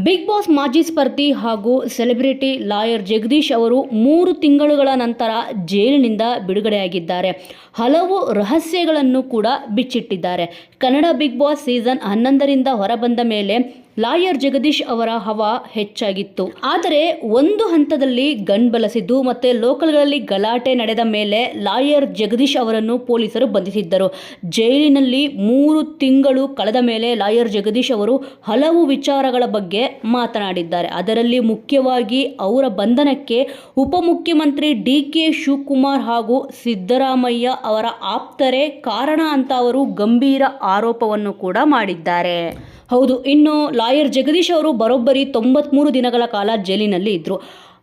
Big boss ಮಾಜಿ ಸ್ಪರ್ಧಿ ಹಾಗೂ celebrity lawyer Jagadish ಅವರು 3 ತಿಂಗಳುಗಳ ನಂತರ ಜೈಲಿನಿಂದ ಬಿಡುಗಡೆಯಾಗಿದ್ದಾರೆ. ಹಲವು ರಹಸ್ಯಗಳನ್ನು ಕೂಡ ಬಿಚ್ಚಿಟ್ಟಿದ್ದಾರೆ. ಕನ್ನಡ ಬಿಗ್ ಬಾಸ್ ಸೀಸನ್ 11ರಿಂದ ಹೊರಬಂದ ಮೇಲೆ ಲಾಯರ್ ಜಗದೀಶ್ ಅವರ ಹವಾ ಹೆಚ್ಚಾಗಿತ್ತು. ಆದರೆ ಒಂದು ಹಂತದಲ್ಲಿ ಗನ್ ಬಲಸಿದ್ದು ಮತ್ತೆ ಲೋಕಲ್ಗಳಲ್ಲಿ ಗಲಾಟೆ ನಡೆದ ಮೇಲೆ ಲಾಯರ್ ಜಗದೀಶ್ ಅವರನ್ನು ಪೊಲೀಸರು ಬಂಧಿಸಿದ್ದರು. ಜೈಲಿನಲ್ಲಿ 3 ತಿಂಗಳು ಕಳೆದ ಮೇಲೆ ಲಾಯರ್ ಜಗದೀಶ್ ಅವರು ಹಲವು ವಿಚಾರಗಳ ಬಗ್ಗೆ ಮಾತನಾಡಿದ್ದಾರೆ. ಅದರಲ್ಲಿ ಮುಖ್ಯವಾಗಿ ಅವರ ಬಂಧನಕ್ಕೆ ಉಪಮುಖ್ಯಮಂತ್ರಿ ಡಿ.ಕೆ. ಶಿವಕುಮಾರ್ ಹಾಗೂ ಸಿದ್ದರಾಮಯ್ಯ ಅವರ ಆಪ್ತರೇ ಕಾರಣ ಅಂತ ಅವರು ಗಂಭೀರ ಆರೋಪವನ್ನು ಕೂಡ ಮಾಡಿದ್ದಾರೆ. ಹೌದು, ಇನ್ನು ಲಾಯರ್ ಜಗದೀಶ್ ಅವರು ಬರೋಬ್ಬರಿ 93 ದಿನಗಳ ಕಾಲ ಜೈಲಿನಲ್ಲಿ ಇದ್ದರು.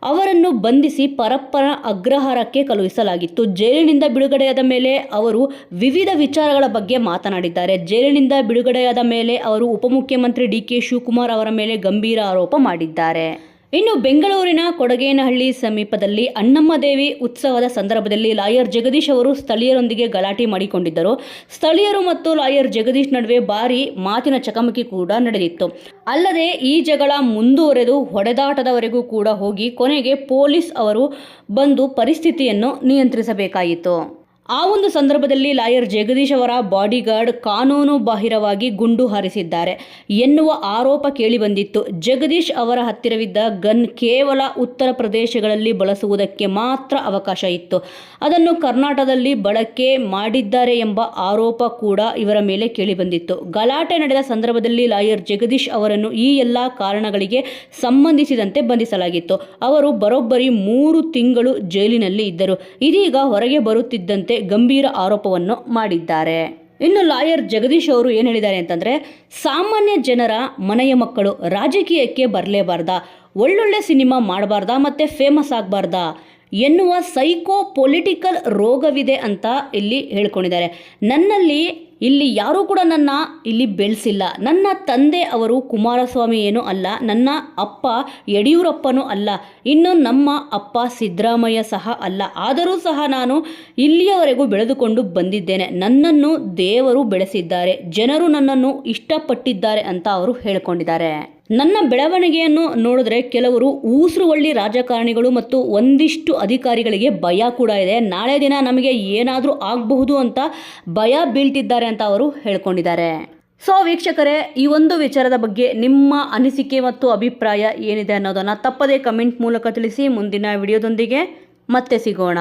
ಅವರನ್ನು ಬಂಧಿಸಿ ಪರಪ್ಪನ ಅಗ್ರಹಾರಕ್ಕೆ ಕಳುಹಿಸಲಾಗಿತ್ತು. ಜೈಲಿನಿಂದ ಬಿಡುಗಡೆಯಾದ ಮೇಲೆ ಅವರು ವಿವಿಧ ವಿಚಾರಗಳ ಬಗ್ಗೆ ಮಾತನಾಡಿದ್ದಾರೆ. ಜೈಲಿನಿಂದ ಬಿಡುಗಡೆಯಾದ ಮೇಲೆ ಅವರು ಉಪಮುಖ್ಯಮಂತ್ರಿ ಡಿ.ಕೆ. ಶಿವಕುಮಾರ್ ಅವರ ಮೇಲೆ ಗಂಭೀರ ಆರೋಪ ಮಾಡಿದ್ದಾರೆ. ಇನ್ನು ಬೆಂಗಳೂರಿನ ಕೊಡಗೇನಹಳ್ಳಿ ಸಮೀಪದಲ್ಲಿ ಅಣ್ಣಮ್ಮದೇವಿ ಉತ್ಸವದ ಸಂದರ್ಭದಲ್ಲಿ ಲಾಯರ್ ಜಗದೀಶ್ ಅವರು ಸ್ಥಳೀಯರೊಂದಿಗೆ ಗಲಾಟೆ ಮಾಡಿಕೊಂಡಿದ್ದರು. ಸ್ಥಳೀಯರು ಮತ್ತು ಲಾಯರ್ ಜಗದೀಶ್ ನಡುವೆ ಭಾರಿ ಮಾತಿನ ಚಕಮಕಿ ಕೂಡ ನಡೆದಿತ್ತು. ಅಲ್ಲದೆ ಈ ಜಗಳ ಮುಂದುವರೆದು ಹೊಡೆದಾಟದವರೆಗೂ ಕೂಡ ಹೋಗಿ ಕೊನೆಗೆ ಪೊಲೀಸ್ ಅವರು ಬಂದು ಪರಿಸ್ಥಿತಿಯನ್ನು ನಿಯಂತ್ರಿಸಬೇಕಾಯಿತು. ಆ ಒಂದು ಸಂದರ್ಭದಲ್ಲಿ ಲಾಯರ್ ಜಗದೀಶ್ ಅವರ ಬಾಡಿಗಾರ್ಡ್ ಕಾನೂನು ಬಾಹಿರವಾಗಿ ಗುಂಡು ಹಾರಿಸಿದ್ದಾರೆ ಎನ್ನುವ ಆರೋಪ ಕೇಳಿಬಂದಿತ್ತು. ಜಗದೀಶ್ ಅವರ ಹತ್ತಿರವಿದ್ದ ಗನ್ ಕೇವಲ ಉತ್ತರ ಪ್ರದೇಶಗಳಲ್ಲಿ ಬಳಸುವುದಕ್ಕೆ ಮಾತ್ರ ಅವಕಾಶ ಇತ್ತು. ಅದನ್ನು ಕರ್ನಾಟಕದಲ್ಲಿ ಬಳಕೆ ಮಾಡಿದ್ದಾರೆ ಎಂಬ ಆರೋಪ ಕೂಡ ಇವರ ಮೇಲೆ ಕೇಳಿಬಂದಿತ್ತು. ಗಲಾಟೆ ನಡೆದ ಸಂದರ್ಭದಲ್ಲಿ ಲಾಯರ್ ಜಗದೀಶ್ ಅವರನ್ನು ಈ ಎಲ್ಲ ಕಾರಣಗಳಿಗೆ ಸಂಬಂಧಿಸಿದಂತೆ ಬಂಧಿಸಲಾಗಿತ್ತು. ಅವರು ಬರೋಬ್ಬರಿ 3 ತಿಂಗಳು ಜೈಲಿನಲ್ಲಿ ಇದ್ದರು. ಇದೀಗ ಹೊರಗೆ ಬರುತ್ತಿದ್ದಂತೆ ಗಂಭೀರ ಆರೋಪವನ್ನು ಮಾಡಿದ್ದಾರೆ. ಇನ್ನು ಲಾಯರ್ ಜಗದೀಶ್ ಅವರು ಏನು ಹೇಳಿದ್ದಾರೆ ಅಂತಂದರೆ, ಸಾಮಾನ್ಯ ಜನರ ಮನೆಯ ಮಕ್ಕಳು ರಾಜಕೀಯಕ್ಕೆ ಬರಲೇಬಾರ್ದಾ, ಒಳ್ಳೊಳ್ಳೆ ಸಿನಿಮಾ ಮಾಡಬಾರ್ದಾ ಮತ್ತು ಫೇಮಸ್ ಆಗಬಾರ್ದಾ ಎನ್ನುವ ಸೈಕೋ ಪೊಲಿಟಿಕಲ್ ರೋಗವಿದೆ ಅಂತ ಇಲ್ಲಿ ಹೇಳ್ಕೊಂಡಿದ್ದಾರೆ. ನನ್ನಲ್ಲಿ ಇಲ್ಲಿ ಯಾರೂ ಕೂಡ ನನ್ನ ಇಲ್ಲಿ ಬೆಳೆಸಿಲ್ಲ. ನನ್ನ ತಂದೆ ಅವರು ಕುಮಾರಸ್ವಾಮಿ ಏನೂ ಅಲ್ಲ, ನನ್ನ ಅಪ್ಪ ಯಡಿಯೂರಪ್ಪನೂ ಅಲ್ಲ, ಇನ್ನು ನಮ್ಮ ಅಪ್ಪ ಸಿದ್ದರಾಮಯ್ಯ ಸಹ ಅಲ್ಲ. ಆದರೂ ಸಹ ನಾನು ಇಲ್ಲಿಯವರೆಗೂ ಬೆಳೆದುಕೊಂಡು ಬಂದಿದ್ದೇನೆ. ನನ್ನನ್ನು ದೇವರು ಬೆಳೆಸಿದ್ದಾರೆ, ಜನರು ನನ್ನನ್ನು ಇಷ್ಟಪಟ್ಟಿದ್ದಾರೆ ಅಂತ ಅವರು ಹೇಳ್ಕೊಂಡಿದ್ದಾರೆ. ನನ್ನ ಬೆಳವಣಿಗೆಯನ್ನು ನೋಡಿದ್ರೆ ಕೆಲವರು ಊಸುರುವಳ್ಳಿ ರಾಜಕಾರಣಿಗಳು ಮತ್ತು ಒಂದಿಷ್ಟು ಅಧಿಕಾರಿಗಳಿಗೆ ಭಯ ಕೂಡ ಇದೆ. ನಾಳೆ ದಿನ ನಮಗೆ ಏನಾದರೂ ಆಗಬಹುದು ಅಂತ ಭಯ ಬೀಳ್ತಿದ್ದಾರೆ ಅಂತ ಅವರು ಹೇಳ್ಕೊಂಡಿದ್ದಾರೆ. ಸೊ ವೀಕ್ಷಕರೇ, ಈ ಒಂದು ವಿಚಾರದ ಬಗ್ಗೆ ನಿಮ್ಮ ಅನಿಸಿಕೆ ಮತ್ತು ಅಭಿಪ್ರಾಯ ಏನಿದೆ ಅನ್ನೋದನ್ನು ತಪ್ಪದೇ ಕಮೆಂಟ್ ಮೂಲಕ ತಿಳಿಸಿ. ಮುಂದಿನ ವಿಡಿಯೋದೊಂದಿಗೆ ಮತ್ತೆ ಸಿಗೋಣ.